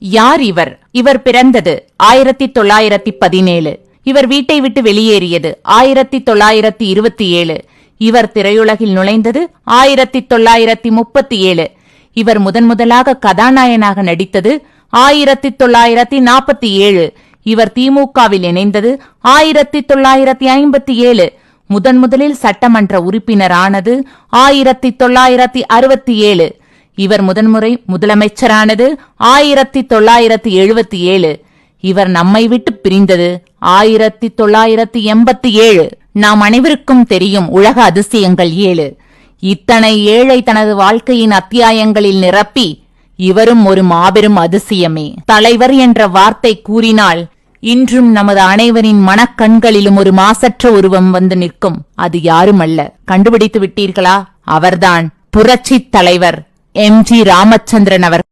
யார் இவர்? இவர் பிறந்தது 1917. இவர் வீட்டை விட்டு வெளியேறியது 1927. இவர் திரையுலகில் நுழைந்தது 1937. இவர் முதன்முதலாக கதாநாயகனாக நடித்தது 1947. இவர் திமுகவில் இணைந்தது 1957. முதன்முதலில் சட்டமன்ற உறுப்பினரானது 1967. இவர் முதன்முறை முதலமைச்சரானது 1977. இவர் நம்மை விட்டு பிரிந்தது 1987. நாம் அனைவருக்கும் தெரியும் உலக அதிசயங்கள் 7. இத்தனை ஏழை தனது வாழ்க்கையின் அத்தியாயங்களில் நிரப்பி இவரும் ஒரு மாபெரும் அதிசயமே. தலைவர் என்ற வார்த்தை கூறினால் இன்றும் நமது அனைவரின் மனக்கண்களிலும் ஒரு மாசற்ற உருவம் வந்து நிற்கும். அது யாருமல்ல, கண்டுபிடித்து விட்டீர்களா? அவர்தான் புரட்சித் தலைவர் எம்.ஜி. ராமச்சந்திரன் அவர்.